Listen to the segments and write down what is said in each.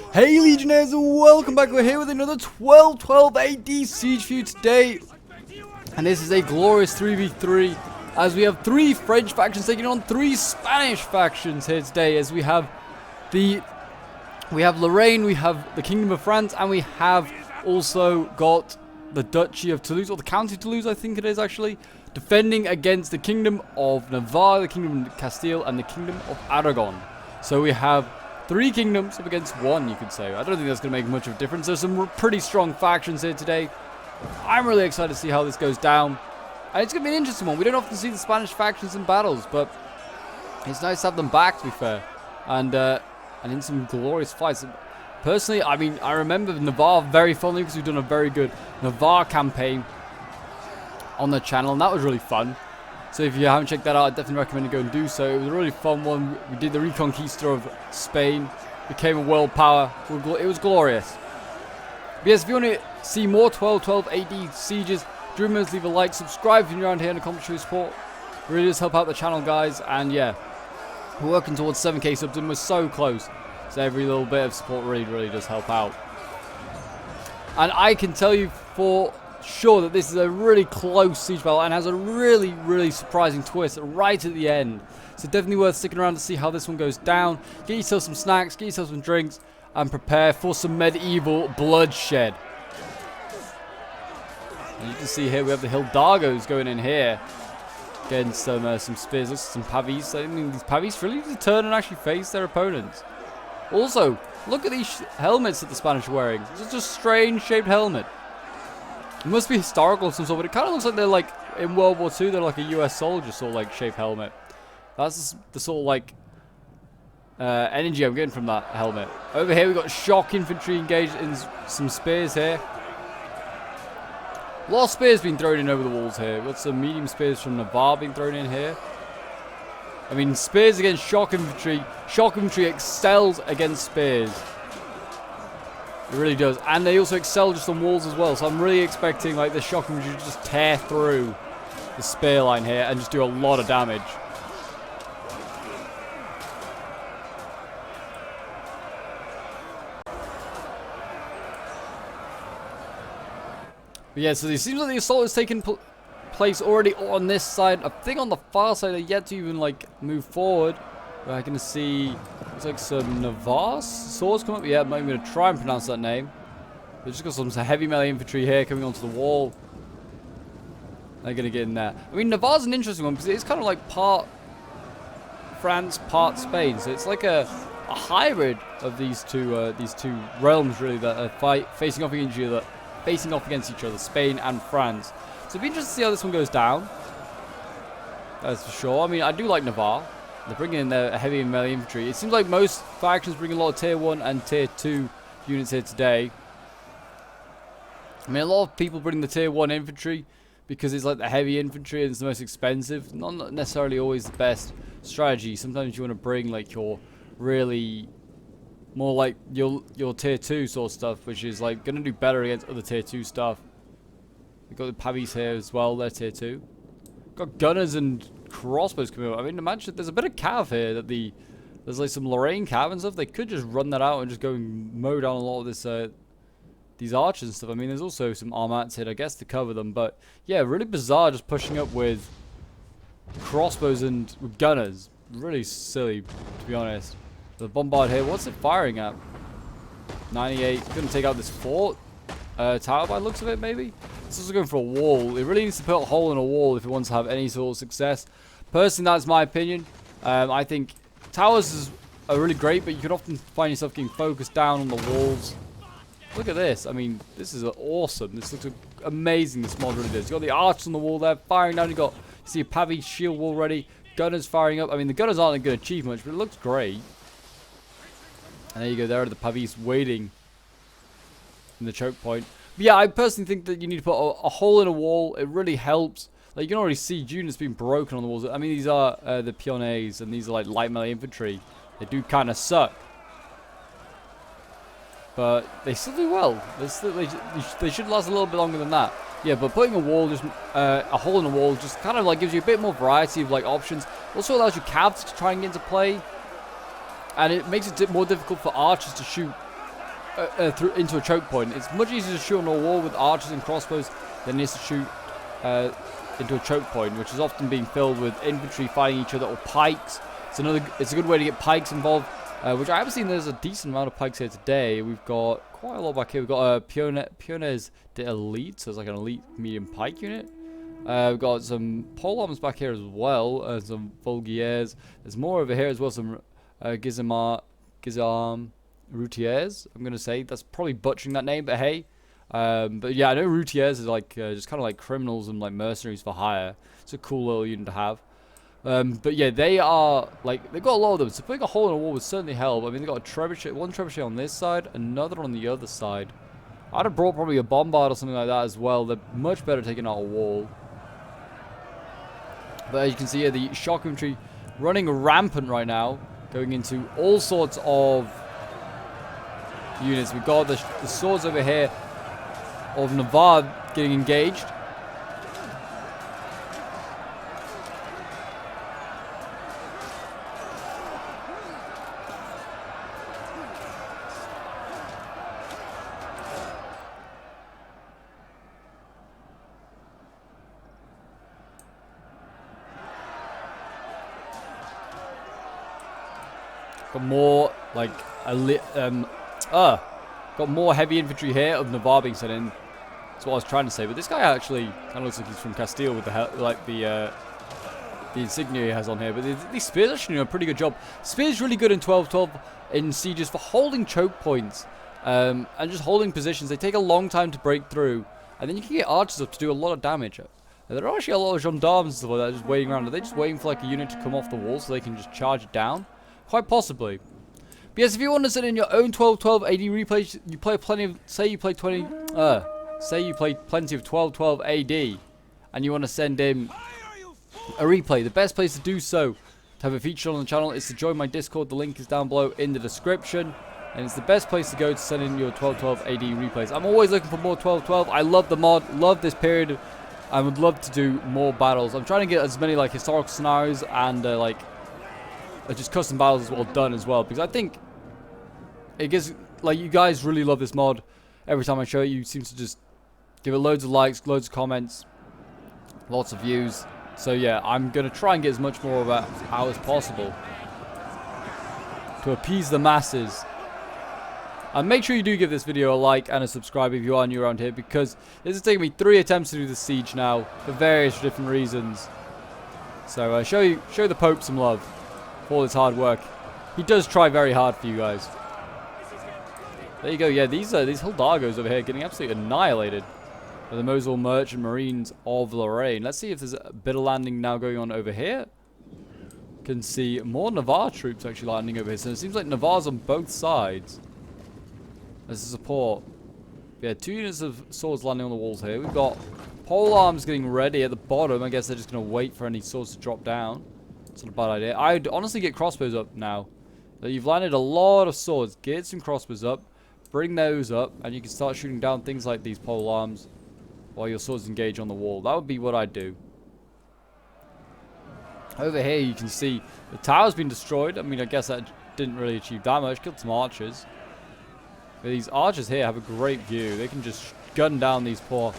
Hey Legionnaires, welcome back. We're here with another 12-12 AD siege for you today. And this is a glorious 3v3 as we have 3 French factions taking on 3 Spanish factions here today, as we have Lorraine, we have the Kingdom of France, and we have also got the Duchy of Toulouse, or the County of Toulouse I think it is actually, defending against the Kingdom of Navarre, the Kingdom of Castile, and the Kingdom of Aragon. So we have 3 kingdoms up against 1, you could say. I don't think that's going to make much of a difference. There's some pretty strong factions here today. I'm really excited to see how this goes down. And it's going to be an interesting one. We don't often see the Spanish factions in battles, but it's nice to have them back, to be fair. And in some glorious fights. Personally, I mean, I remember Navarre very fondly because we've done a very good Navarre campaign on the channel, and that was really fun. So if you haven't checked that out, I definitely recommend you go and do so. It was a really fun one. We did the Reconquista of Spain, became a world power. It was glorious. But yes, if you want to see more 12-12 AD sieges, do remember to leave a like, subscribe if you're around here, and a comment to support. It really does help out the channel, guys. And yeah, we're working towards 7k subs, and we're so close. So every little bit of support really does help out. And I can tell you for sure that this is a really close siege battle and has a really surprising twist right at the end. So definitely worth sticking around to see how this one goes down. Get yourself some snacks, get yourself some drinks, and prepare for some medieval bloodshed. And you can see here we have the Hildagos going in here against some spears, some pavis. I mean, these pavis really need to turn and actually face their opponents. Also, look at these helmets that the Spanish are wearing. It's just a strange shaped helmet. It must be historical of some sort, but it kind of looks like they're like in World War II. They're like a US soldier sort of like shaped helmet. That's the sort of like energy I'm getting from that helmet. Over here we've got shock infantry engaged in some spears here. A lot of spears being thrown in over the walls here. We've got some medium spears from Navarre being thrown in here. I mean, spears against shock infantry. Shock infantry excels against spears. It really does. And they also excel just on walls as well. So I'm really expecting like the shock infantry to just tear through the spear line here and just do a lot of damage. But yeah, so it seems like the assault has taken place already on this side. I think on the far side they're yet to even like move forward. We're going to see, looks like some Navarre swords come up. Yeah, I'm not even going to try and pronounce that name. They've just got some heavy melee infantry here coming onto the wall. They're going to get in there. I mean, Navarre's an interesting one because it's kind of like part France, part Spain. So it's like a hybrid of these two realms really that are facing off against each other, Spain and France. So it'd be interesting to see how this one goes down. That's for sure. I mean, I do like Navarre. They're bringing in their heavy and melee infantry. It seems like most factions bring a lot of tier 1 and tier 2 units here today. I mean, a lot of people bring the tier 1 infantry because it's like the heavy infantry and it's the most expensive. Not necessarily always the best strategy. Sometimes you want to bring like your really more like your tier 2 sort of stuff, which is like going to do better against other tier 2 stuff. We've got the pavis here as well. They're tier 2. Got gunners and crossbows coming up. I mean, imagine there's a bit of cav here that there's like some Lorraine cav and stuff. They could just run that out and just go and mow down a lot of this these archers and stuff. I mean, there's also some armats here, I guess, to cover them. But yeah, really bizarre just pushing up with crossbows and with gunners. Really silly, to be honest. The bombard here, what's it firing at? 98. Gonna take out this fort tower by the looks of it, maybe. It's also going for a wall. It really needs to put a hole in a wall if it wants to have any sort of success. Personally, that's my opinion. I think towers are really great, but you can often find yourself getting focused down on the walls. Look at this. I mean, this is awesome. This looks amazing, this mod really does. You've got the archers on the wall there firing down. You see a Pavi shield wall ready. Gunners firing up. I mean, the gunners aren't going to achieve much, but it looks great. And there you go. There are the Pavis waiting in the choke point. But yeah, I personally think that you need to put a hole in a wall. It really helps. Like, you can already see units being broken on the walls. I mean, these are the pionniers, and these are like light melee infantry. They do kind of suck. But they still do well. They should last a little bit longer than that. Yeah, but putting a wall, just a hole in the wall, just kind of like gives you a bit more variety of like options. Also allows your cabs to try and get into play, and it makes it more difficult for archers to shoot into a choke point. It's much easier to shoot on a wall with archers and crossbows than it is to shoot into a choke point, which is often being filled with infantry fighting each other or pikes. It's a good way to get pikes involved, which I have seen. There's a decent amount of pikes here today. We've got quite a lot back here. We've got a Pioneers de Elite, so it's like an elite medium pike unit. We've got some pole arms back here as well, some Volgiers. There's more over here as well, some Gizarm Routiers, I'm going to say. That's probably butchering that name, but hey. But yeah, I know Routiers is like just kind of like criminals and like mercenaries for hire. It's a cool little unit to have. But yeah, they are like, they've got a lot of them. So putting a hole in a wall would certainly help. I mean, they've got a trebuchet, one trebuchet on this side, another on the other side. I'd have brought probably a bombard or something like that as well. They're much better taking out a wall. But as you can see here, the shock infantry running rampant right now, going into all sorts of units. We've got the swords over here of Navarre getting engaged. Got more like got more heavy infantry here of Navarre being sent in. That's what I was trying to say. But this guy actually kind of looks like he's from Castile with the insignia he has on here. But these spears actually do a pretty good job. Spears really good in 12-12 in sieges for holding choke points and just holding positions. They take a long time to break through, and then you can get archers up to do a lot of damage. There are actually a lot of gendarmes and stuff like that just waiting around. Are they just waiting for like a unit to come off the wall so they can just charge it down? Quite possibly. But yes, if you want to send in your own 12-12 AD replays, you play plenty of, say you play plenty of 12-12 AD, and you want to send in a replay. The best place to do so, to have it featured on the channel, is to join my Discord. The link is down below in the description, and it's the best place to go to send in your 12-12 AD replays. I'm always looking for more 12-12. I love the mod, love this period. I would love to do more battles. I'm trying to get as many like historical scenarios and just custom battles as well done as well, because I think it gets, like, you guys really love this mod. Every time I show it, you seem to just give it loads of likes, loads of comments, lots of views. So yeah, I'm gonna try and get as much more of that out as possible to appease the masses. And make sure you do give this video a like and a subscribe if you are new around here, because this has taken me 3 attempts to do this siege now for various different reasons. So show the Pope some love for all his hard work. He does try very hard for you guys. There you go. Yeah, these Hildagos over here getting absolutely annihilated by the Mosul Merchant Marines of Lorraine. Let's see if there's a bit of landing now going on over here. Can see more Navarre troops actually landing over here. So it seems like Navarre's on both sides as a support. Yeah, 2 units of swords landing on the walls here. We've got pole arms getting ready at the bottom. I guess they're just going to wait for any swords to drop down. It's not a bad idea. I'd honestly get crossbows up now. You've landed a lot of swords. Get some crossbows up. Bring those up. And you can start shooting down things like these pole arms while your swords engage on the wall. That would be what I'd do. Over here you can see the tower's been destroyed. I mean, I guess that didn't really achieve that much. Killed some archers. But these archers here have a great view. They can just gun down these poor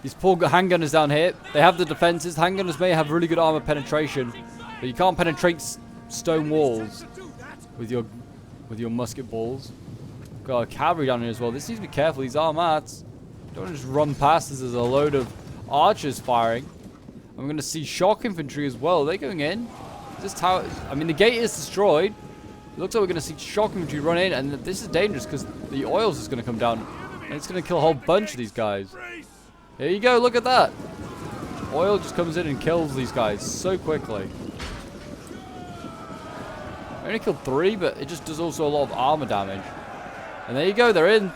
handgunners down here. They have the defenses. Handgunners may have really good armor penetration, but you can't penetrate stone walls with your musket balls. Got a cavalry down here as well. This needs to be careful. These armats don't want to just run past us. There's a load of archers firing. I'm going to see shock infantry as well. Are they going in? This tower, I mean, the gate is destroyed. It looks like we're going to see shock infantry run in, and this is dangerous because the oils is going to come down, and it's going to kill a whole bunch of these guys. There you go, look at that. Oil just comes in and kills these guys so quickly. I only killed 3, but it just does also a lot of armor damage. And there you go, they're in.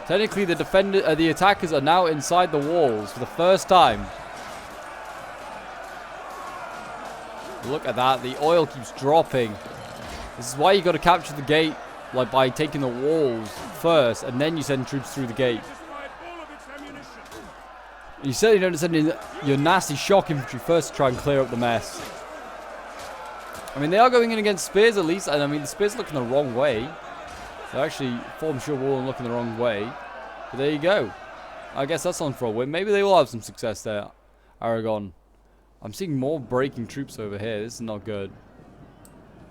Technically, the attackers are now inside the walls for the first time. Look at that, the oil keeps dropping. This is why you got to capture the gate, like by taking the walls first, and then you send troops through the gate. You certainly don't send in your nasty shock infantry first to try and clear up the mess. I mean, they are going in against spears at least, and I mean, the spears look in the wrong way. They actually formed short wall and looking the wrong way. But there you go. I guess that's on for a win. Maybe they will have some success there. Aragon. I'm seeing more breaking troops over here. This is not good.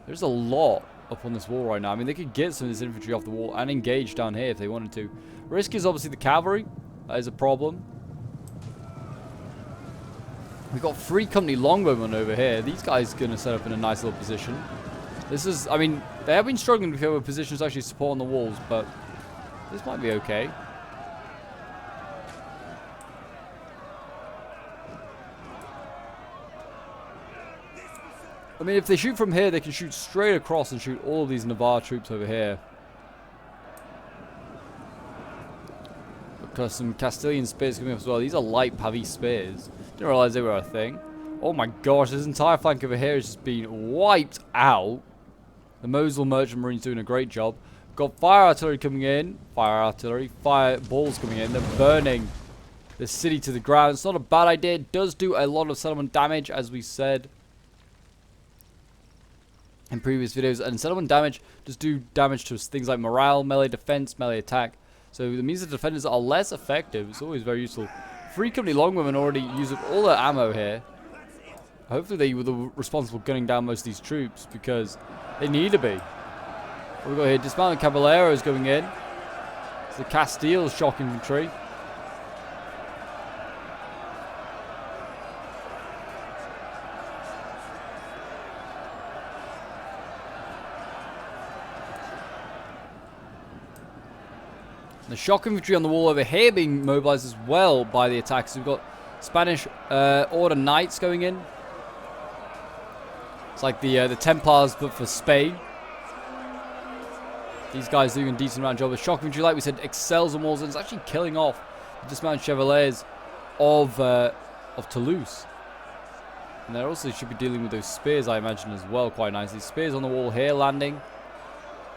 There's a lot up on this wall right now. I mean, they could get some of this infantry off the wall and engage down here if they wanted to. Risk is obviously the cavalry. That is a problem. We've got 3 company longbowmen over here. These guys are going to set up in a nice little position. This is, I mean, they have been struggling to with positions actually supporting the walls, but this might be okay. I mean, if they shoot from here, they can shoot straight across and shoot all of these Navarre troops over here. Because some Castilian spears coming up as well. These are light Pavese spears. Didn't realize they were a thing. Oh my gosh, this entire flank over here has just been wiped out. The Mosul Merchant Marine's doing a great job. Got fire artillery coming in. Fire artillery. Fire balls coming in. They're burning the city to the ground. It's not a bad idea. It does do a lot of settlement damage, as we said in previous videos. And settlement damage does do damage to things like morale, melee defense, melee attack. So it means the defenders are less effective. It's always very useful. 3 company longwomen already use up all their ammo here. Hopefully they were the responsible gunning down most of these troops, because they need to be. What we got here? Dismounted Caballeros going in. It's the Castile shock infantry. The shock infantry on the wall over here being mobilized as well by the attackers. We've got Spanish Order Knights going in. It's like the Templars, but for Spain. These guys doing a decent amount of job. The shock infantry, like we said, excels on walls and it's actually killing off the dismounted chevaliers of Toulouse. And they also should be dealing with those spears, I imagine, as well, quite nicely. Spears on the wall here landing.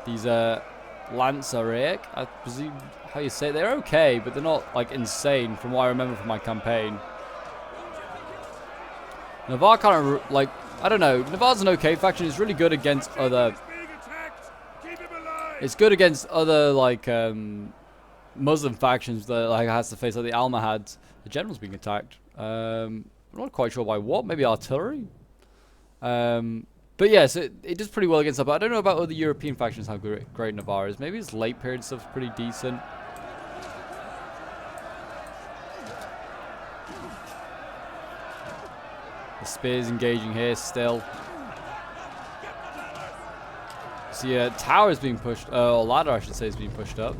These Lanceraic, I presume how you say it. They're okay, but they're not like insane from what I remember from my campaign. Navarre kind of like, I don't know. Navarre's an okay faction. It's really good against other. It's good against other like Muslim factions that like has to face like the Almohads. The general's being attacked. I'm not quite sure by what. Maybe artillery. But yes, it does pretty well against that. But I don't know about other European factions how great Navarre is. Maybe his late period stuff's pretty decent. The spears engaging here still. See, tower is being pushed, or ladder I should say is being pushed up.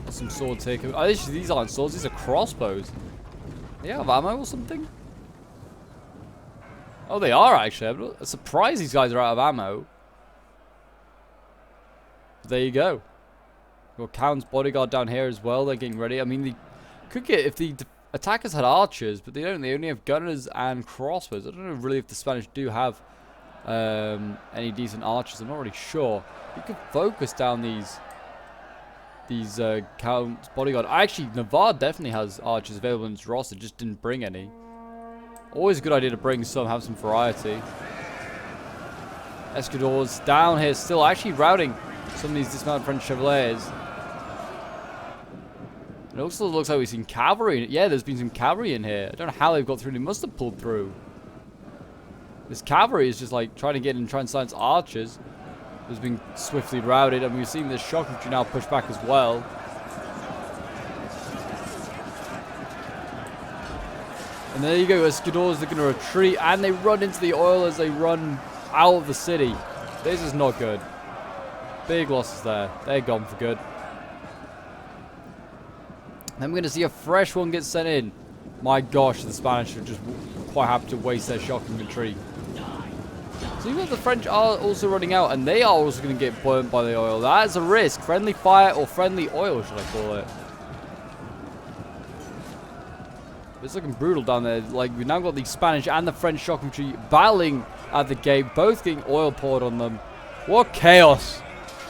Some swords here. Oh, these aren't swords, these are crossbows. They have ammo or something? Oh, they are actually. I'm surprised these guys are out of ammo. There you go. Got Count's bodyguard down here as well. They're getting ready. I mean, they could get if the attackers had archers, but they don't. They only have gunners and crossbows. I don't know really if the Spanish do have any decent archers. I'm not really sure. You could focus down these Count's bodyguard. Actually, Navarre definitely has archers available in its roster. Just didn't bring any. Always a good idea to bring some, have some variety. Escadors down here still actually routing some of these dismounted French Chevaliers. It also looks like we've seen cavalry. Yeah, there's been some cavalry in here. I don't know how they've got through. They must have pulled through. This cavalry is just like trying to get in and try and silence archers. It's been swiftly routed. And we've seen this shock infantry now push back as well. And there you go, Escadors, they're going to retreat, and they run into the oil as they run out of the city. This is not good. Big losses there. They're gone for good. Then we're going to see a fresh one get sent in. My gosh, the Spanish are just quite happy to waste their shock infantry. So even though the French are also running out, and they are also going to get burnt by the oil. That is a risk. Friendly fire or friendly oil, should I call it. It's looking brutal down there. Like, we've now got the Spanish and the French shock infantry battling at the gate, both getting oil poured on them. What chaos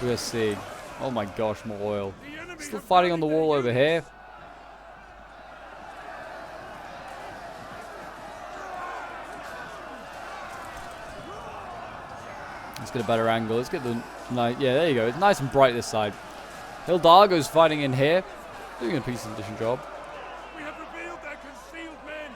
we are seeing. Oh my gosh, more oil. Still fighting on the wall over here. Let's get a better angle. Let's get the nice. Yeah, there you go. It's nice and bright this side. Hildago's fighting in here, doing a decent job. We have revealed their concealed men.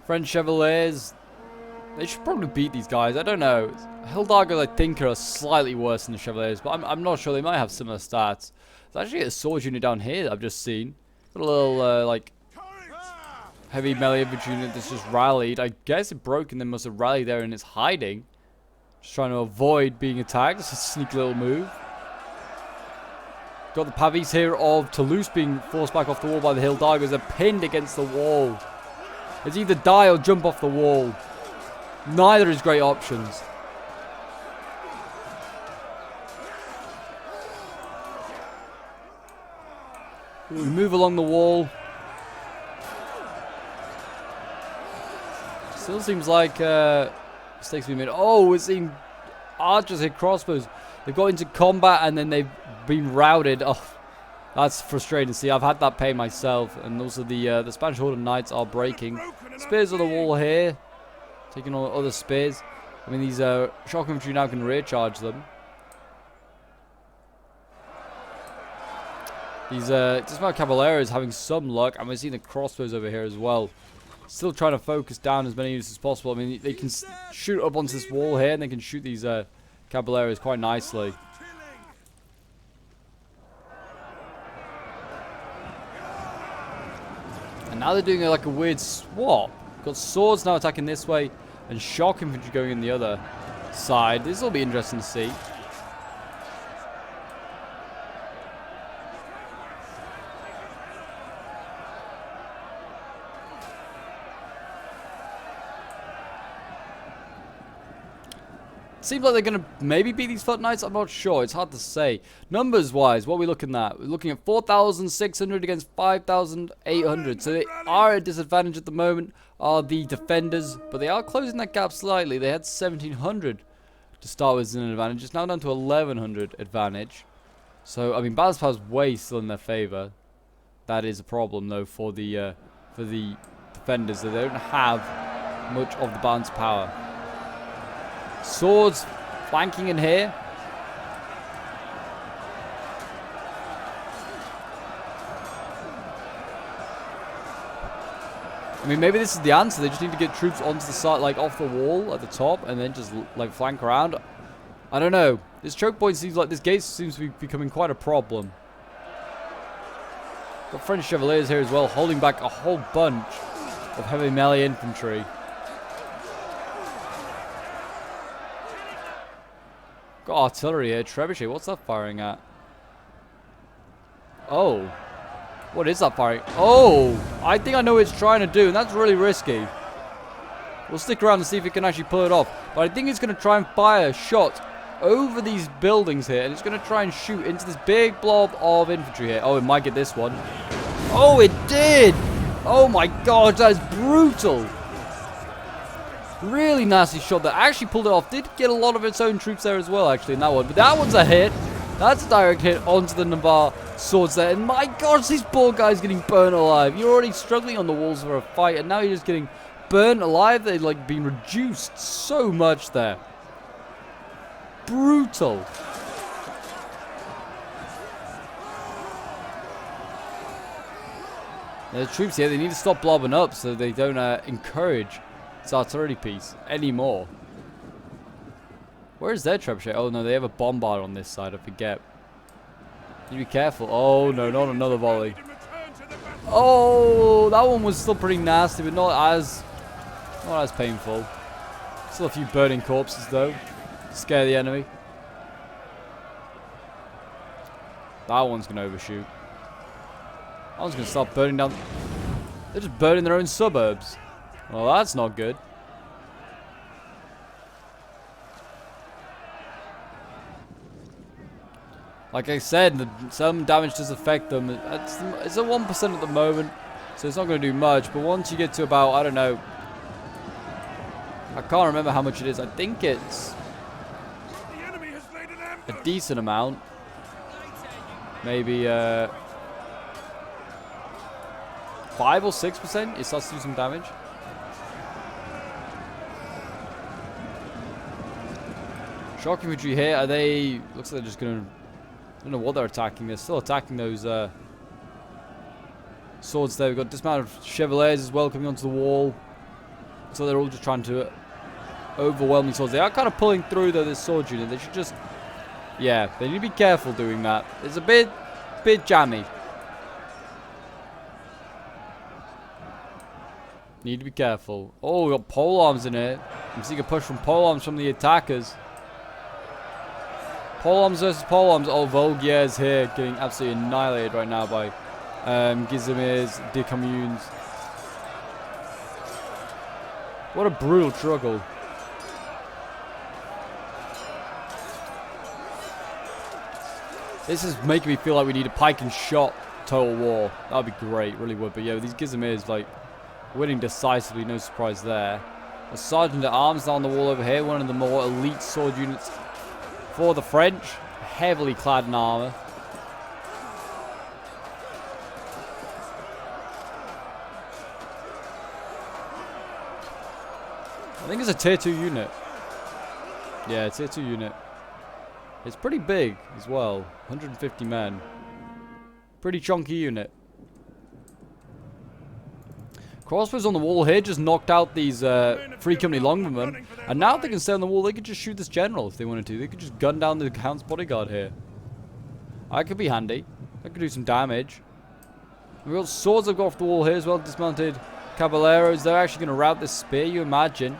French Chevaliers, they should probably beat these guys. I don't know. Hildagos, I think, are slightly worse than the Chevaliers, but I'm not sure. They might have similar stats. There's actually a sword unit down here that I've just seen. Got a little, like, heavy melee infantry unit that's just rallied. I guess it broke and then must have rallied there and it's hiding. Just trying to avoid being attacked. It's a sneaky little move. Got the Pavis here of Toulouse being forced back off the wall by the Hildagos. They're pinned against the wall. It's either die or jump off the wall. Neither is great options. We move along the wall. Still seems like mistakes being made. Oh, we're seeing archers hit crossbows. They've got into combat and then they've been routed. Oh, that's frustrating to see. I've had that pain myself. And also the Spanish Horde of Knights are breaking. Spears on the wall here. Taking all other spears. I mean, these shock infantry now can rear charge them. These dismount cavalieros having some luck. And we're seeing the crossbows over here as well. Still trying to focus down as many units as possible. I mean, they can shoot up onto this wall here. And they can shoot these caballeros quite nicely. And now they're doing like a weird swap. Got swords now attacking this way, and shock infantry going in the other side. This will be interesting to see. Seems like they're going to maybe beat these Foot Knights. I'm not sure. It's hard to say. Numbers-wise, what are we looking at? We're looking at 4,600 against 5,800. So they are at a disadvantage at the moment, are the defenders. But they are closing that gap slightly. They had 1,700 to start with as an advantage. It's now down to 1,100 advantage. So, I mean, balance power is way still in their favor. That is a problem, though, for the defenders. They don't have much of the balance power. Swords flanking in here. I mean, maybe this is the answer. They just need to get troops onto the side, like off the wall at the top, and then just like flank around. I don't know. This choke point seems like this gate seems to be becoming quite a problem. Got French Chevaliers here as well, holding back a whole bunch of heavy melee infantry. Got artillery here. Trebuchet, what's that firing at? Oh. What is that firing? Oh! I think I know what it's trying to do, and that's really risky. We'll stick around and see if it can actually pull it off. But I think it's going to try and fire a shot over these buildings here, and it's going to try and shoot into this big blob of infantry here. Oh, it might get this one. Oh, it did! Oh my god, that is brutal! Really nasty shot that actually pulled it off. Did get a lot of its own troops there as well, actually, in that one. But that one's a hit. That's a direct hit onto the Navarre swords there. And my gosh, this poor guy's getting burnt alive. You're already struggling on the walls for a fight, and now you're just getting burnt alive. They've like been reduced so much there. Brutal. The troops here, they need to stop blobbing up so they don't encourage this artillery piece anymore. Where is their trebuchet? Oh no, they have a bombard on this side, I forget. You be careful. Oh no, not another volley. Oh, that one was still pretty nasty, but not as painful. Still a few burning corpses though. Scare the enemy. That one's gonna overshoot. That one's gonna start burning down. They're just burning their own suburbs. Well, that's not good. Like I said, some damage does affect them. It's at 1% at the moment. So it's not going to do much. But once you get to about, I don't know. I can't remember how much it is. I think it's The enemy has laid an ambush. a decent amount. Maybe 5 or 6%. It starts to do some damage. Shock infantry here. Are they? Looks like they're just going to. I don't know what they're attacking. They're still attacking those swords there. We've got dismounted chevaliers as well coming onto the wall. So they're all just trying to overwhelm these swords. They are kind of pulling through though, this sword unit. They should just... Yeah, they need to be careful doing that. It's a bit jammy. Need to be careful. Oh, we got pole arms in here. I'm seeing a push from pole arms from the attackers. Pole arms versus pole arms. Oh, Volgier is here, getting absolutely annihilated right now by Gizemirs, de Communes. What a brutal struggle. This is making me feel like we need a pike and shot total war. That would be great, really would. But yeah, these Gizemirs, like, winning decisively, no surprise there. A sergeant at arms down the wall over here, one of the more elite sword units for the French, heavily clad in armor. I think it's a tier 2 unit. Yeah, tier 2 unit. It's pretty big as well. 150 men. Pretty chunky unit. Crossbows on the wall here just knocked out these Free Company Longbowmen. And now if they can stay on the wall, they could just shoot this general if they wanted to. They could just gun down the Count's bodyguard here. That could be handy. That could do some damage. We've got swords that go off the wall here as well. Dismounted Caballeros. They're actually going to rout this spear, you imagine.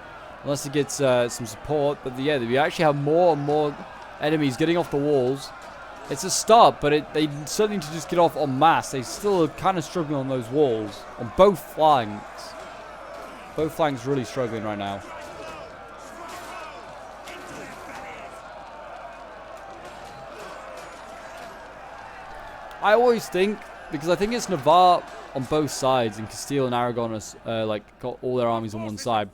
Unless it gets some support. But yeah, we actually have more and more enemies getting off the walls. It's a start, but they certainly need to just get off en masse. They still are kind of struggling on those walls. On both flanks. Both flanks really struggling right now. I always think, because I think it's Navarre on both sides, and Castile and Aragon are like got all their armies on one side.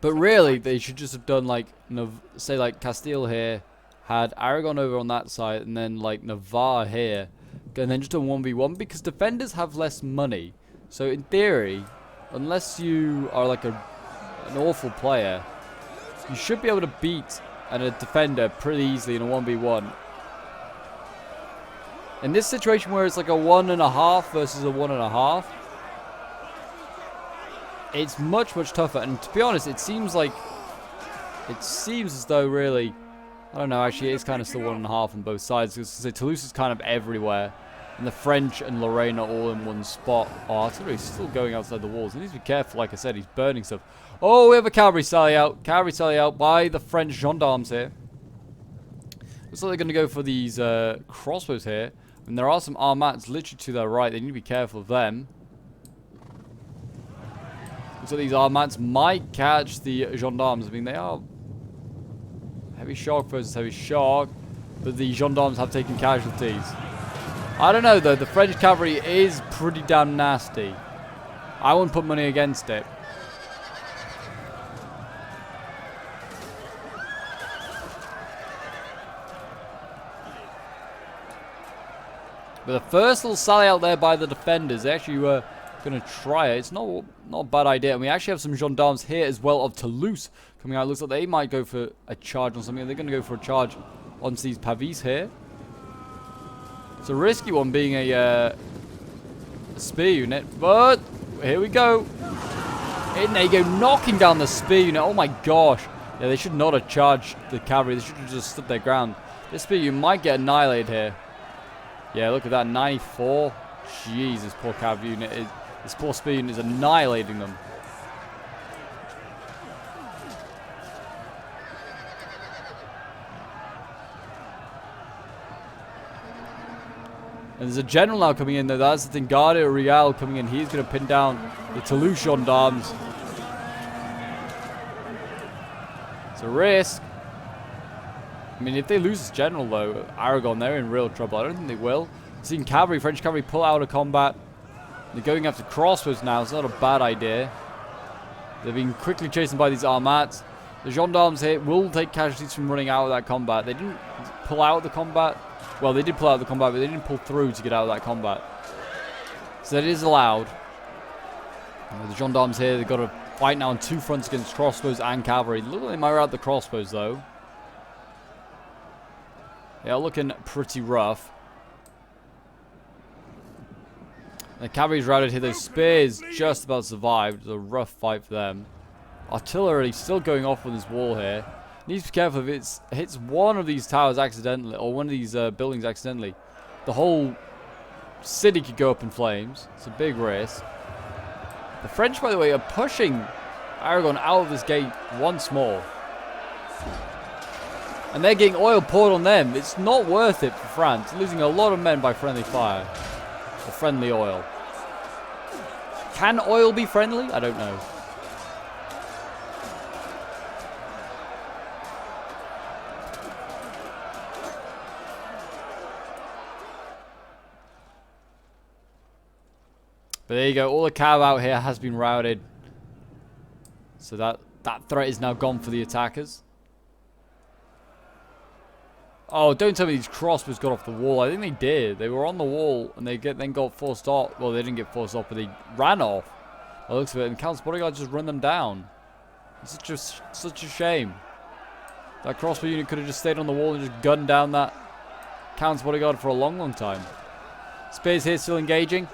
But really, they should just have done like, say like Castile here, had Aragon over on that side, and then like Navarre here, and then just a 1v1, because defenders have less money. So in theory, unless you are like an awful player, you should be able to beat a defender pretty easily in a 1v1. In this situation where it's like a 1.5 versus a 1.5, it's much tougher. And to be honest, it seems as though really, I don't know, actually it is kind of still 1.5 on both sides. Because Toulouse is kind of everywhere, and the French and Lorraine are all in one spot. Oh, artillery's still going outside the walls. He needs to be careful, like I said, he's burning stuff. Oh, we have a cavalry sally out. Cavalry sally out by the French gendarmes here. Looks like they're going to go for these crossbows here. And there are some armats literally to their right. They need to be careful of them. So these armats might catch the gendarmes. I mean, they are heavy shock versus heavy shock, but the gendarmes have taken casualties. I don't know though. The French cavalry is pretty damn nasty. I wouldn't put money against it. But the first little sally out there by the defenders, they actually were going to try it. It's not a bad idea. And we actually have some gendarmes here as well of Toulouse coming out. Looks like they might go for a charge on something. They're going to go for a charge onto these Pavis here. It's a risky one being a spear unit. But here we go. In they go, knocking down the spear unit. Oh my gosh. Yeah, they should not have charged the cavalry. They should have just stood their ground. This spear unit might get annihilated here. Yeah, look at that, 94. Jeez, this poor cav unit is, this poor spear unit is annihilating them. And there's a general now coming in though. That's the thing, Garde Real coming in. He's going to pin down the Toulouse gendarmes. It's a risk. I mean, if they lose this general, though, Aragon, they're in real trouble. I don't think they will. Seeing cavalry, French cavalry pull out of combat. They're going after crossbows now. It's not a bad idea. They're being quickly chased by these armats. The gendarmes here will take casualties from running out of that combat. They didn't pull out of the combat. Well, they did pull out of the combat, but they didn't pull through to get out of that combat. So that is allowed. The gendarmes here, they've got to fight now on two fronts against crossbows and cavalry. Look like they might rout the crossbows, though. They are looking pretty rough. The cavalry's routed here. Those spears just about survived. It was a rough fight for them. Artillery still going off on this wall here. Needs to be careful if it hits one of these towers accidentally, or one of these buildings accidentally. The whole city could go up in flames. It's a big risk. The French, by the way, are pushing Aragon out of this gate once more. And they're getting oil poured on them. It's not worth it for France. Losing a lot of men by friendly fire. Or friendly oil. Can oil be friendly? I don't know. But there you go. All the cav out here has been routed. So that threat is now gone for the attackers. Oh, don't tell me these crossbows got off the wall. I think they did. They were on the wall and they then got forced off. Well, they didn't get forced off, but they ran off. By the looks of it. And Count's bodyguard just run them down. It's such a shame. That crossbow unit could have just stayed on the wall and just gunned down that Count's bodyguard for a long, long time. Spears here still engaging.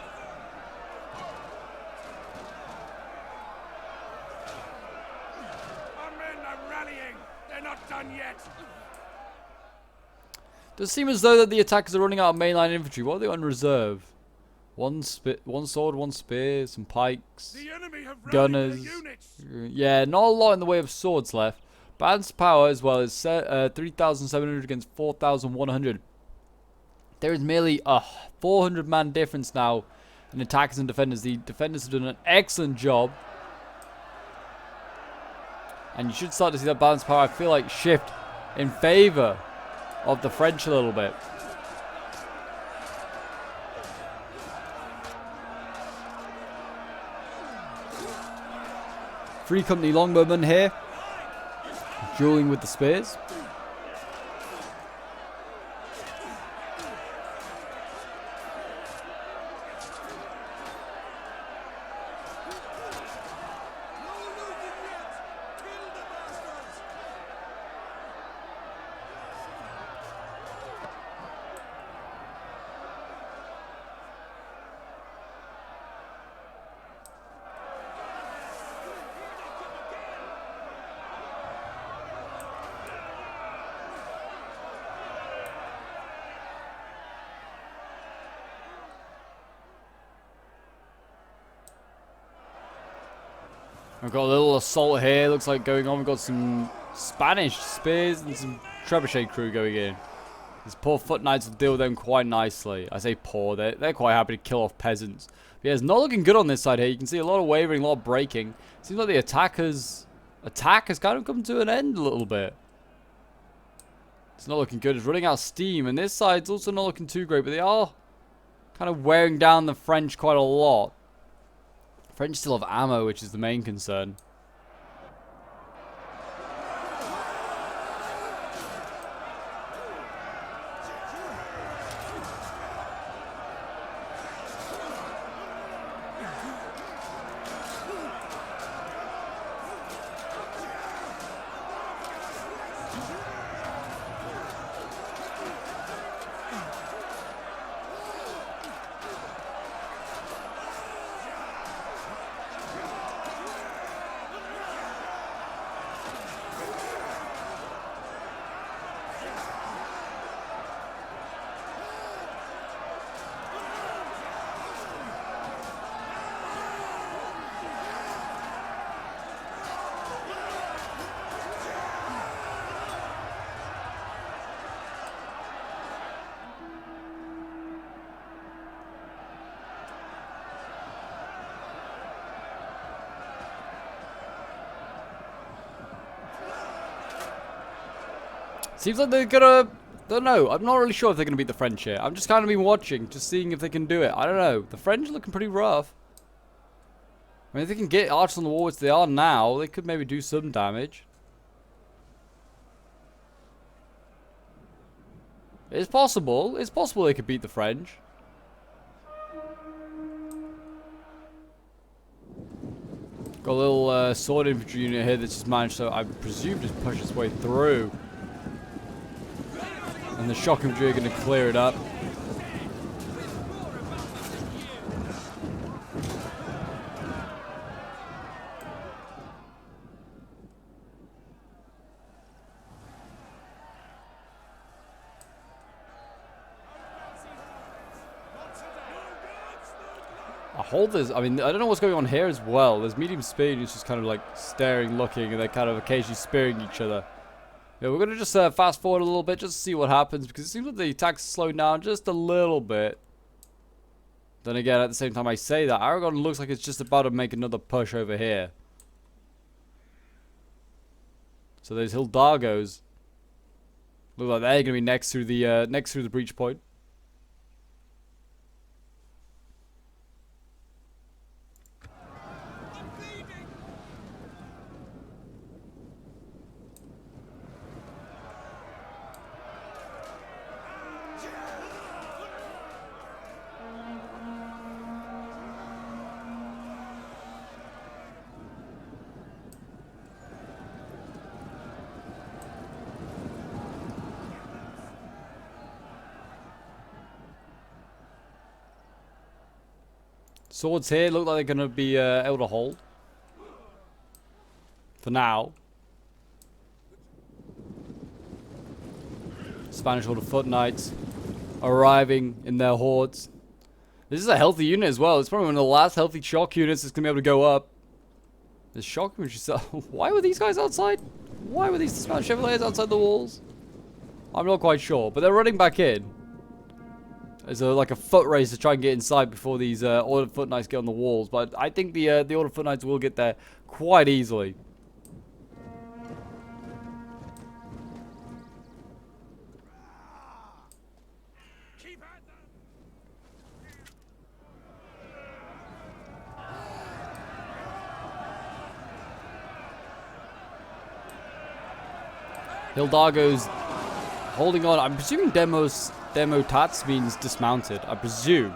Our men are rallying. They're not done yet. Does seem as though that the attackers are running out of mainline infantry. What are they on reserve? One sword, one spear, some pikes, The enemy have gunners. units. Yeah, not a lot in the way of swords left. Balance power as well as 3,700 against 4,100. There is merely a 400-man difference now in attackers and defenders. The defenders have done an excellent job. And you should start to see that balance power, I feel like, shift in favor of the French a little bit. Three company longbowmen here, dueling with the spears. We've got a little assault here, looks like going on. We've got some Spanish spears and some trebuchet crew going in. These poor foot knights will deal with them quite nicely. I say poor, they're quite happy to kill off peasants. But yeah, it's not looking good on this side here. You can see a lot of wavering, a lot of breaking. Seems like the attack has kind of come to an end a little bit. It's not looking good. It's running out of steam. And this side's also not looking too great, but they are kind of wearing down the French quite a lot. French still have ammo, which is the main concern. Seems like they're Don't know. I'm not really sure if they're going to beat the French here. I'm just kind of been watching, just seeing if they can do it. I don't know. The French are looking pretty rough. I mean, if they can get archers on the wall, which they are now, they could maybe do some damage. It's possible. It's possible they could beat the French. Got a little sword infantry unit here that's just managed to, I presume, just push its way through. And the shock infantry are going to clear it up. I mean, I don't know what's going on here as well. There's medium speed who's just kind of like staring, looking, and they're kind of occasionally spearing each other. Yeah, we're going to just fast forward a little bit just to see what happens, because it seems like the attacks slow down just a little bit. Then again, at the same time I say that, Aragon looks like it's just about to make another push over here. So those Hildagos look like they're going to be next through the breach point. Swords here look like they're going to be able to hold. For now. Spanish Order Foot Knights arriving in their hordes. This is a healthy unit as well. It's probably one of the last healthy shock units that's going to be able to go up. The shock infantry. Why were these guys outside? Why were these Spanish Chevaliers outside the walls? I'm not quite sure, but they're running back in. There's like a foot race to try and get inside before these Ordered Foot Knights get on the walls. But I think the Ordered Foot Knights will get there quite easily. Hildagos holding on. I'm presuming Demo Tats means dismounted. I presume.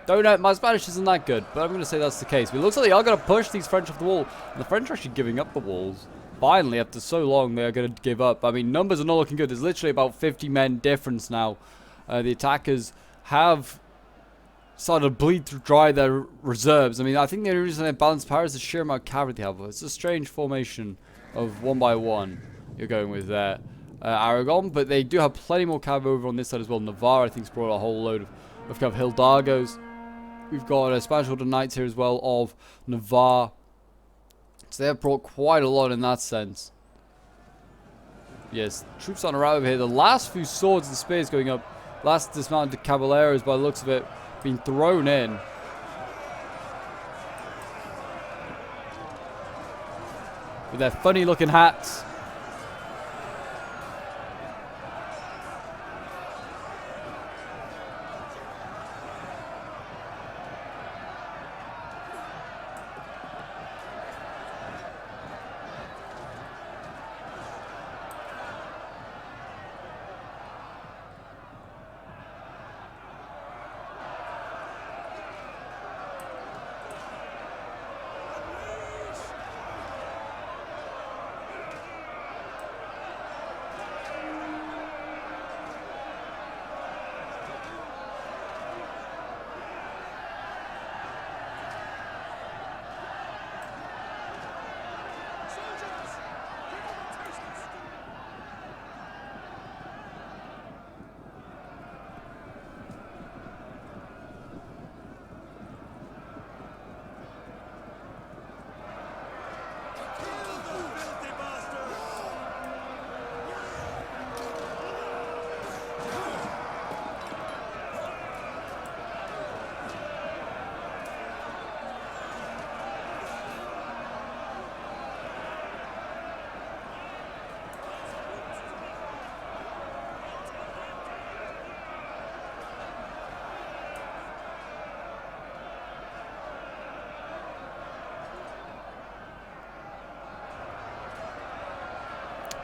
Don't know. My Spanish isn't that good, but I'm going to say that's the case. But it looks like they are going to push these French off the wall. And the French are actually giving up the walls. Finally, after so long, they are going to give up. I mean, numbers are not looking good. There's literally about 50 men difference now. The attackers have started to bleed through dry their reserves. I mean, I think the only reason they balance power is the sheer amount of cavalry they have. It's a strange formation of 1 by 1 you're going with there. Aragon, but they do have plenty more cavalry over on this side as well. Navarre, I think, has brought a whole load of kind of Hildagos. We've got Spanish Order Knights here as well of Navarre. So they have brought quite a lot in that sense. Yes, troops on arrival here. The last few swords and spears going up. Last dismounted Caballeros, by the looks of it, being thrown in. With their funny looking hats.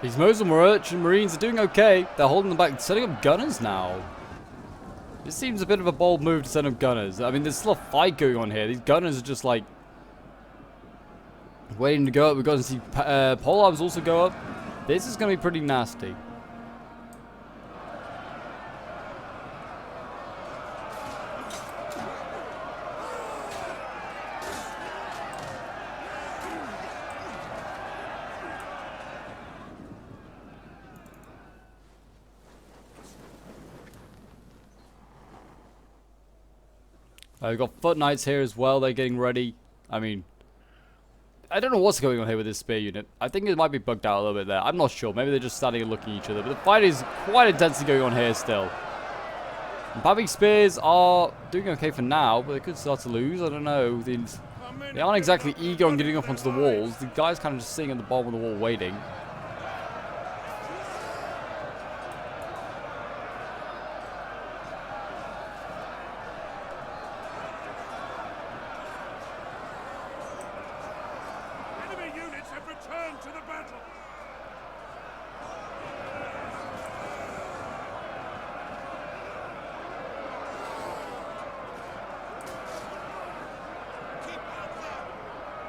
These Mosul merchant marines are doing okay. They're holding them back, setting up gunners now. This seems a bit of a bold move to send up gunners. I mean, there's still a fight going on here. These gunners are just like waiting to go up. We've got to see pole arms also go up. This is going to be pretty nasty. We've got foot knights here as well. They're getting ready. I mean, I don't know what's going on here with this spear unit. I think it might be bugged out a little bit there. I'm not sure. Maybe they're just standing and looking at each other. But the fight is quite intensely going on here still. Babbing spears are doing okay for now, but they could start to lose. I don't know. They aren't exactly eager on getting up onto the walls. The guy's kind of just sitting at the bottom of the wall waiting. Return to the battle! Keep out there!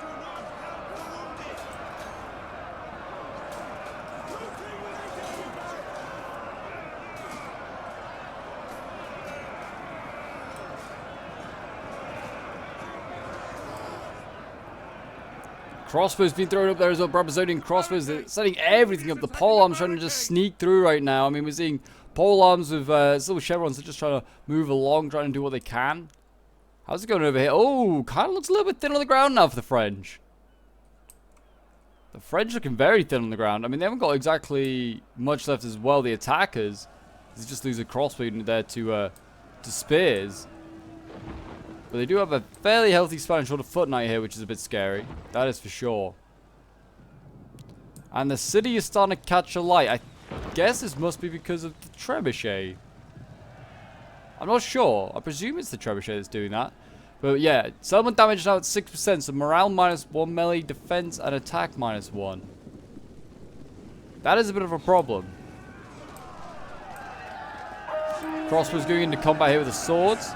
Do not help the wounded! Crossbows being thrown up there as well. Brabazonian crossbows. They're setting everything up. The pole arms trying to just sneak through right now. I mean, we're seeing pole arms with silver chevrons. They're just trying to move along, trying to do what they can. How's it going over here? Oh, kind of looks a little bit thin on the ground now for the French. The French looking very thin on the ground. I mean, they haven't got exactly much left as well. The attackers. They just lose a crossbow unit there to spears. But they do have a fairly healthy Spanish sort of foot knight here, which is a bit scary. That is for sure. And the city is starting to catch a light. I guess this must be because of the trebuchet. I'm not sure. I presume it's the trebuchet that's doing that. But yeah, settlement damage now at 6%. So morale -1, melee, defense, and attack -1. That is a bit of a problem. Crossbows going into combat here with the swords.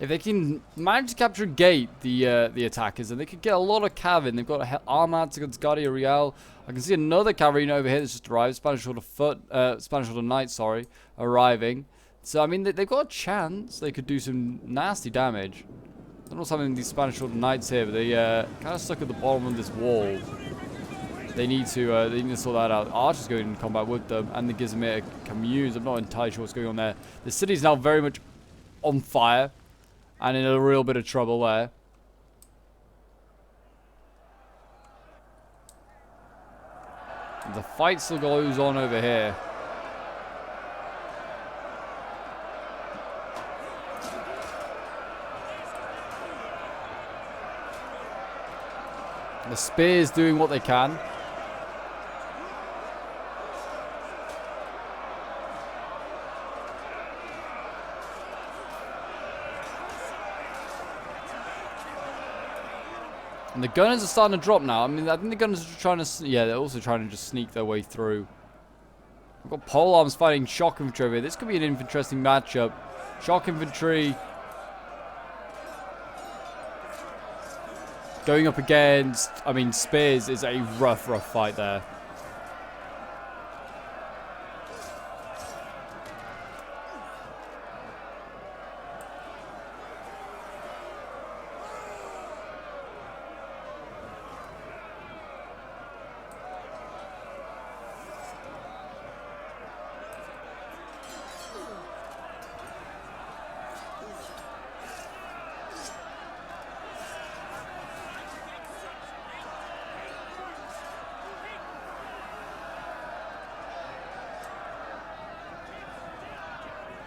If they can manage to capture a gate, the attackers, and they could get a lot of cavalry. They've got armad against Guardia Real. I can see another cavalry unit over here that's just arrived. Spanish Order Knight, sorry, arriving. So I mean, they've got a chance. They could do some nasty damage. I don't know what's happening with these Spanish Order Knights here, but they kind of stuck at the bottom of this wall. They need to sort that out. Archers going in combat with them, and the Gizmitic communes. I'm not entirely sure what's going on there. The city's now very much on fire. And in a real bit of trouble there. The fight still goes on over here. The spears doing what they can. And the gunners are starting to drop now. I mean, I think the gunners are trying to... Yeah, they're also trying to just sneak their way through. We've got pole arms fighting shock infantry over here. This could be an interesting matchup. Shock infantry going up against... I mean, spears is a rough fight there.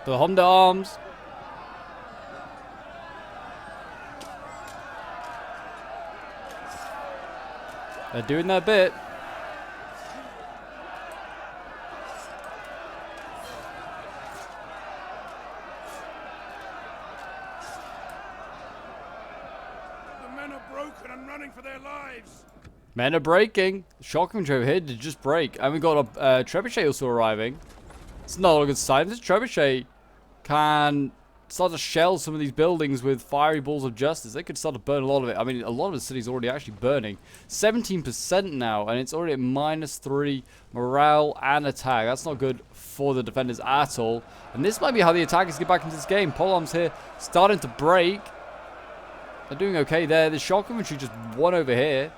The Honda arms. They're doing their bit. The men are broken and running for their lives. Men are breaking. Shock infantry here to just break. And we got a trebuchet also arriving. It's not a good sign. This trebuchet can start to shell some of these buildings with fiery balls of justice. They could start to burn a lot of it. I mean, a lot of the city's already actually burning. 17% now, and it's already at -3 morale and attack. That's not good for the defenders at all. And this might be how the attackers get back into this game. Polearms here starting to break. They're doing okay there. The shock infantry just won over here.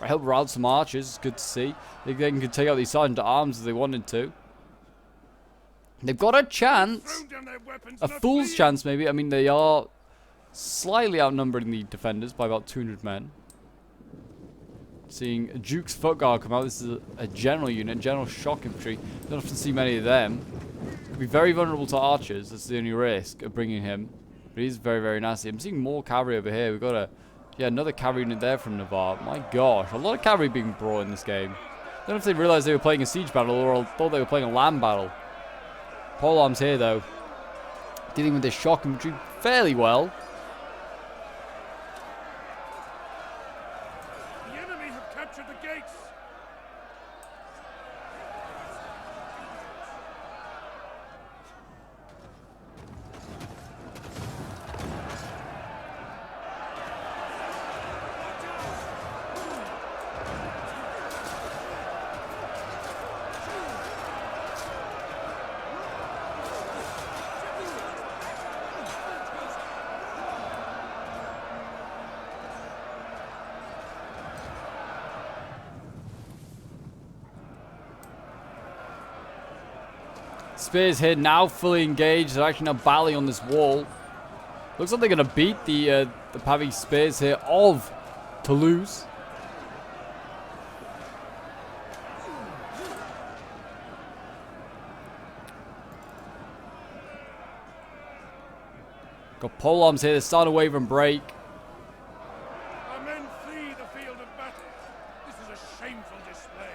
Help rout some archers. It's good to see. They can take out these sergeant at arms if they wanted to. They've got a chance. A fool's chance, maybe. I mean, they are slightly outnumbering the defenders by about 200 men. Seeing Duke's Foot Guard come out. This is a general unit, general shock infantry. Don't often see many of them. Could be very vulnerable to archers. That's the only risk of bringing him. But he's very, very nasty. I'm seeing more cavalry over here. We've got another cavalry unit there from Navarre. My gosh, a lot of cavalry being brought in this game. I don't know if they realized they were playing a siege battle or thought they were playing a land battle. Polearms here, though, dealing with this shock infantry fairly well. The enemy have captured the gates. Spears here now fully engaged. They're actually now battling on this wall. Looks like they're going to beat the Pavie Spears here of Toulouse. Got Polearms here. They're starting to waver and break. Our men flee the field of battle. This is a shameful display.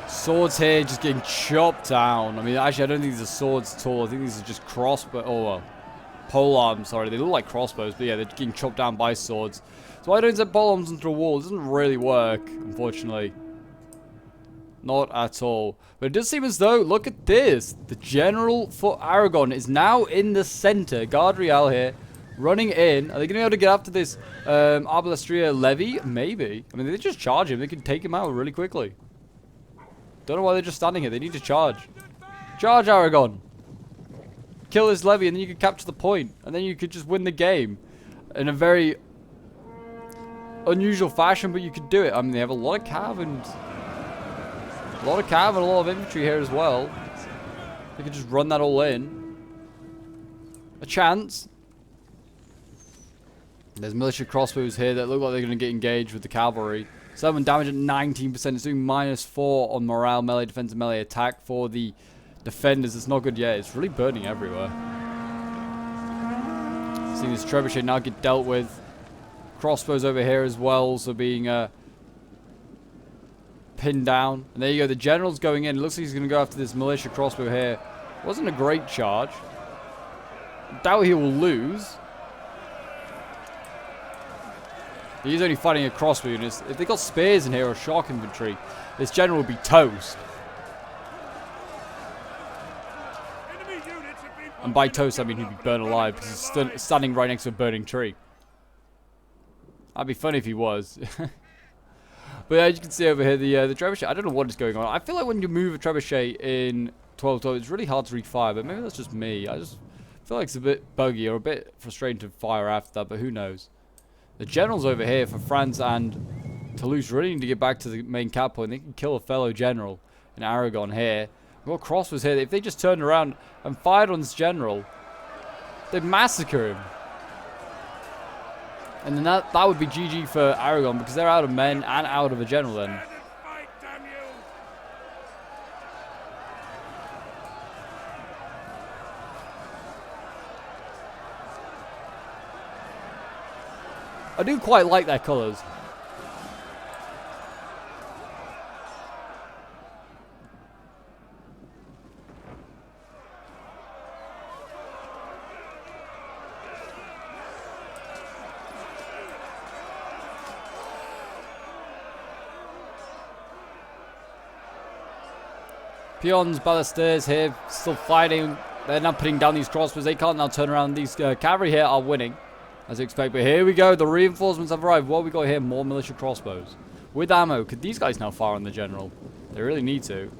Swords here just getting chopped down. I mean, actually, I don't think these are swords at all. I think these are just crossbow. Oh, well. Polearms, sorry. They look like crossbows, but yeah, they're getting chopped down by swords. So why don't set polearms into a wall? It doesn't really work, unfortunately. Not at all. But it does seem as though, look at this. The general for Aragon is now in the center. Guard Real here, running in. Are they going to be able to get after this Arbalestria levy? Maybe. I mean, they just charge him. They can take him out really quickly. Don't know why they're just standing here. They need to charge. Charge, Aragon. Kill this levy, and then you could capture the point. And then you could just win the game. In a very unusual fashion, but you could do it. I mean, they have a lot of cav and a lot of infantry here as well. They could just run that all in. A chance. There's militia crossbows here that look like they're going to get engaged with the cavalry. 7 damage at 19%. It's doing -4 on morale, melee defense, and melee attack for the defenders. It's not good yet. It's really burning everywhere. Seeing this trebuchet now get dealt with. Crossbows over here as well, so being pinned down. And there you go. The general's going in. It looks like he's going to go after this militia crossbow here. Wasn't a great charge. Doubt he will lose. He's only fighting a crossbow unit. If they got spears in here or shock infantry, this general would be toast. And by toast, I mean he'd be burned alive because he's standing right next to a burning tree. That'd be funny if he was. But as you can see over here, the trebuchet, I don't know what is going on. I feel like when you move a trebuchet in 12-12, it's really hard to refire, but maybe that's just me. I just feel like it's a bit buggy or a bit frustrating to fire after that, but who knows. The generals over here for France and Toulouse really need to get back to the main cap point. They can kill a fellow general in Aragon here. We've got crossbows here. If they just turned around and fired on this general, they'd massacre him. And then that would be GG for Aragon, because they're out of men and out of a general then. Fight, damn you! I do quite like their colours. Peons, ballistas here, still fighting. They're now putting down these crossbows. They can't now turn around. These cavalry here are winning, as you expect. But here we go. The reinforcements have arrived. What we got here? More militia crossbows. With ammo. Could these guys now fire on the general? They really need to.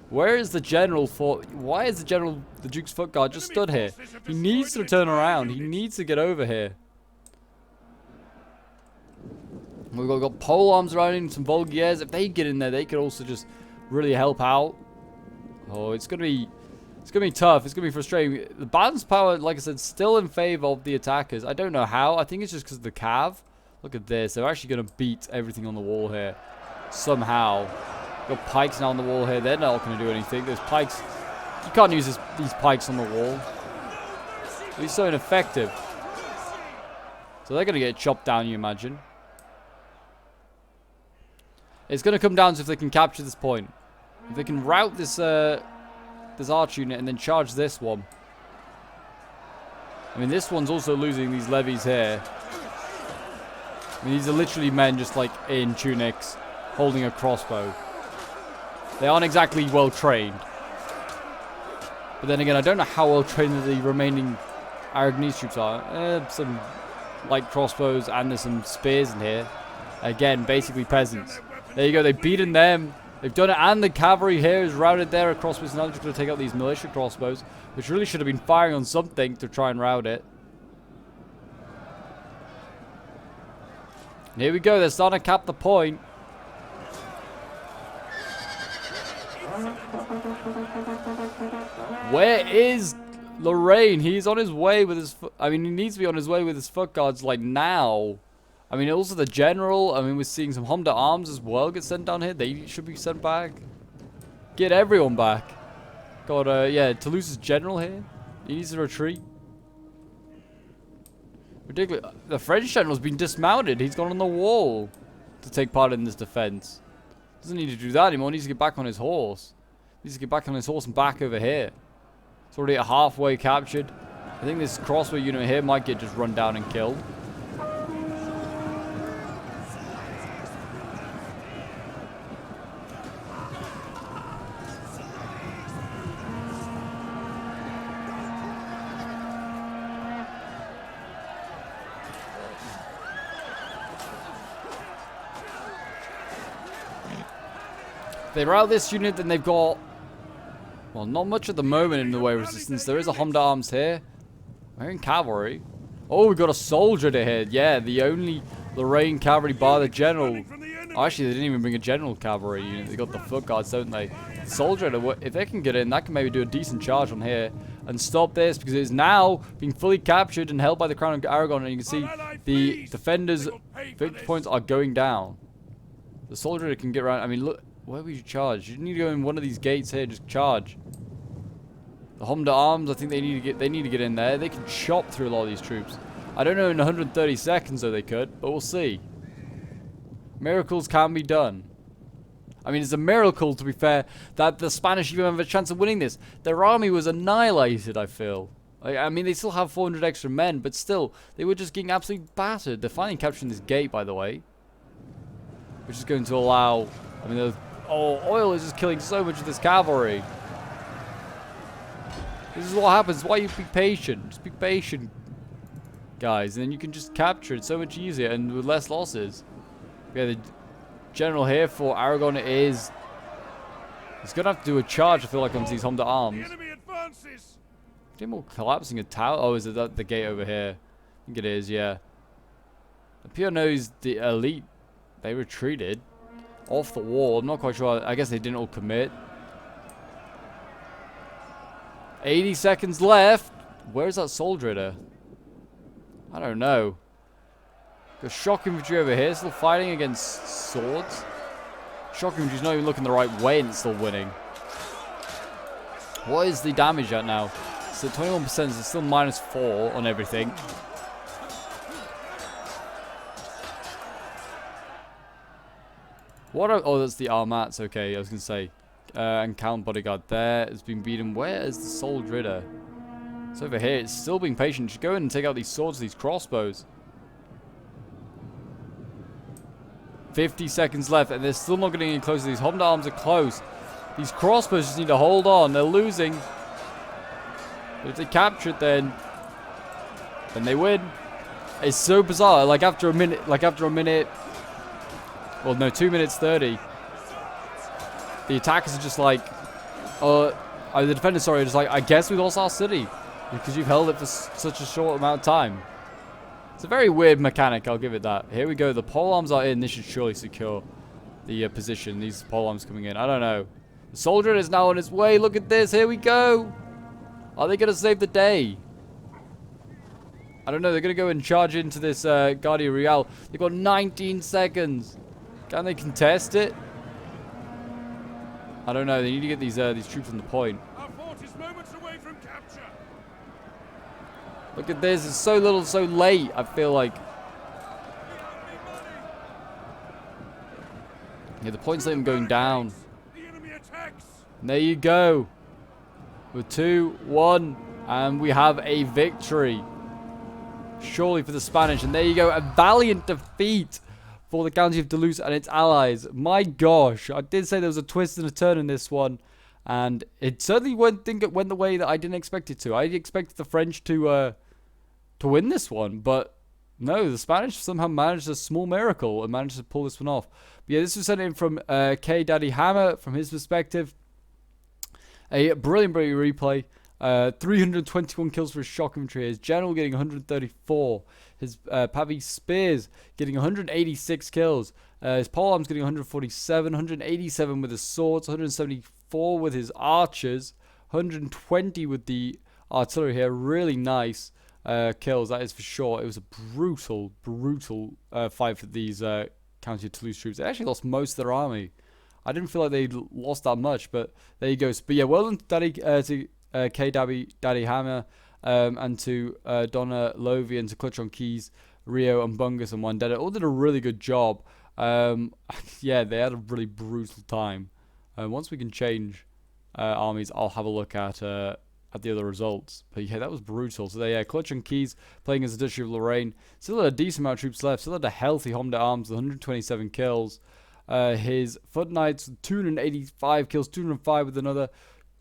Where is the general for... Why is the general, the Duke's Foot Guard, just stood here? He needs to turn around. He needs to get over here. We've got pole arms around him, some Volgiers. If they get in there, they could also just really help out. Oh, it's gonna be tough. It's gonna be frustrating. The balance power, like I said, still in favor of the attackers. I don't know how. I think it's just because of the cav. Look at this. They're actually gonna beat everything on the wall here somehow. Got pikes now on the wall here. They're not gonna do anything. There's pikes. You can't use these pikes on the wall. They're so ineffective. So they're gonna get chopped down, you imagine. It's gonna come down to if they can capture this point. If they can rout this this arch unit and then charge this one. I mean, this one's also losing these levies here. I mean, these are literally men just like in tunics holding a crossbow. They aren't exactly well trained. But then again, I don't know how well trained the remaining Aragonese troops are. Some light crossbows and there's some spears in here. Again, basically peasants. There you go, they've beaten them. They've done it, and the cavalry here is routed there across. So now they're just going to take out these militia crossbows, which really should have been firing on something to try and rout it. And here we go, they're starting to cap the point. Where is Lorraine? He's on his way with his I mean, he needs to be on his way with his foot guards, like, now. I mean, also the general. I mean, we're seeing some Hommes d'Armes as well get sent down here. They should be sent back. Get everyone back. Got, yeah, Toulouse's general here. He needs to retreat. Ridiculous. The French general's been dismounted. He's gone on the wall to take part in this defense. Doesn't need to do that anymore. He needs to get back on his horse. He needs to get back on his horse and back over here. It's already at halfway captured. I think this crossbow unit here might get just run down and killed. They rout this unit, then they've got, well, not much at the moment in the way of resistance. There is a Hommes d'Armes here. We're in cavalry. Oh, we've got a soldier to hit. Yeah, the only Lorraine cavalry bar the general. Oh, actually, they didn't even bring a general cavalry unit. They got the foot guards, don't they? Soldier, if they can get in, that can maybe do a decent charge on here and stop this, because it is now being fully captured and held by the Crown of Aragon. And you can see the defenders' victory points are going down. The soldier can get around. I mean, look. Where would you charge? You need to go in one of these gates here, just charge. The Hommes d'Armes, I think they need to get in there. They can chop through a lot of these troops. I don't know in 130 seconds though they could, but we'll see. Miracles can be done. I mean, it's a miracle, to be fair, that the Spanish even have a chance of winning this. Their army was annihilated, I feel. I mean, they still have 400 extra men, but still, they were just getting absolutely battered. They're finally capturing this gate, by the way, which is going to allow, I mean, oil is just killing so much of this cavalry. This is what happens. Why you be patient? Just be patient, guys, and then you can just capture it so much easier and with less losses. Yeah, the general here for Aragon he's gonna have to do a charge, I feel like, on these Hommes d'Armes. Any more collapsing a tower? Oh, is it that the gate over here? I think it is, yeah. The Pianos, the elite, they retreated off the wall. I'm not quite sure. I guess they didn't all commit. 80 seconds left. Where's that soldier there? I don't know. Got shock infantry over here, still fighting against swords. Shock infantry's not even looking the right way and it's still winning. What is the damage at now? So 21%, so it's still -4 on everything. Oh, that's the Armats, okay, I was going to say. And Count Bodyguard there has been beaten. Where is the Soul Dritter? It's over here. It's still being patient. Just go in and take out these swords, these crossbows. 50 seconds left, and they're still not getting any closer. These Homed Arms are close. These crossbows just need to hold on. They're losing. But if they capture it, then they win. It's so bizarre. Like after a minute, well, no, 2 minutes 30. The attackers are just like, the defenders, sorry, are just like, I guess we lost our city because you've held it for such a short amount of time. It's a very weird mechanic, I'll give it that. Here we go. The pole arms are in. This should surely secure the position. These pole arms coming in. I don't know. The soldier is now on his way. Look at this. Here we go. Are they going to save the day? I don't know. They're going to go and charge into this Guardia Real. They've got 19 seconds. Can they contest it? I don't know. They need to get these troops on the point. Our fort is moments away from capture. Look at this. It's so little, so late. I feel like. Yeah, the points let them going down. The enemy attacks. And there you go. With 2-1, and we have a victory. Surely for the Spanish. And there you go. A valiant defeat for the County of Toulouse and its allies. My gosh, I did say there was a twist and a turn in this one, and it certainly didn't went the way that I didn't expect it to. I expected the French to win this one, but no, the Spanish somehow managed a small miracle and managed to pull this one off. But yeah, this was sent in from K. Daddy Hammer from his perspective. A brilliant replay. 321 kills for his shock infantry. His general getting 134. His Pavy Spears getting 186 kills. His polearms getting 147. 187 with his swords. 174 with his archers. 120 with the artillery here. Really nice kills, that is for sure. It was a brutal fight for these County of Toulouse troops. They actually lost most of their army. I didn't feel like they lost that much, but there you go. But yeah, well done to K. Daddy Hammer, and to Donna Lovey, and to Clutch on Keys, Rio and Bungus and Wandetta. All did a really good job. Yeah, they had a really brutal time. Once we can change armies, I'll have a look at the other results. But yeah, that was brutal. So yeah, Clutch on Keys playing as the Duchy of Lorraine. Still had a decent amount of troops left. Still had a healthy Homme d'Armes, 127 kills. His Foot Knights, 285 kills, 205 with another.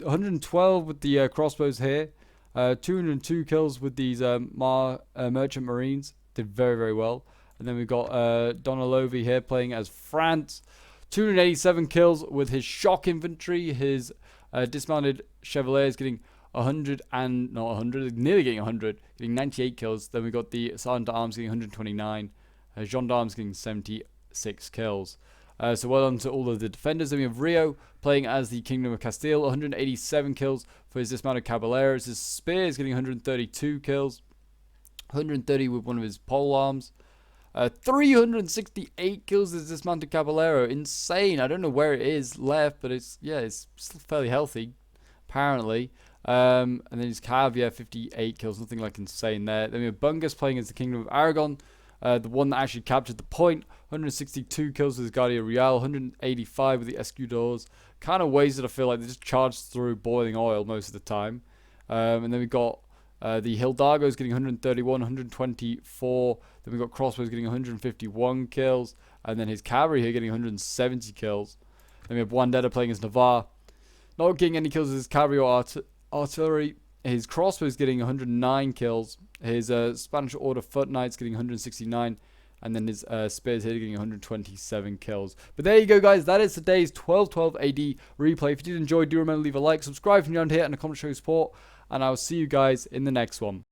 112 with the crossbows here. 202 kills with these merchant marines. Did very well. And then we've got Donna Lovey here playing as France. 287 kills with his shock infantry. His dismounted chevaliers getting 100 and not 100, nearly getting 100, getting 98 kills. Then we've got the Sergeant d'Armes getting 129. Gendarmes getting 76 kills. So well done to all of the defenders. Then we have Rio playing as the Kingdom of Castile. 187 kills for his dismounted caballeros. His spears getting 132 kills. 130 with one of his pole arms. 368 kills as dismounted caballero. Insane. I don't know where it is left, but it's still fairly healthy, apparently. And then his Caviar, 58 kills. Nothing like insane there. Then we have Bungus playing as the Kingdom of Aragon. The one that actually captured the point. 162 kills with his Guardia Real. 185 with the Escudors. Kind of wasted, I feel like. They just charged through boiling oil most of the time. And then we got the Hildagos getting 131, 124. Then we got Crossbows getting 151 kills. And then his Cavalry here getting 170 kills. Then we have Wandetta playing as Navarre. Not getting any kills with his Cavalry or artillery. His Crossbows getting 109 kills. His Spanish Order Foot Knights getting 169. And then his Spears here getting 127 kills. But there you go, guys. That is today's 12-12 AD replay. If you did enjoy, do remember to leave a like, subscribe if you're around here, and a comment showing support. And I will see you guys in the next one.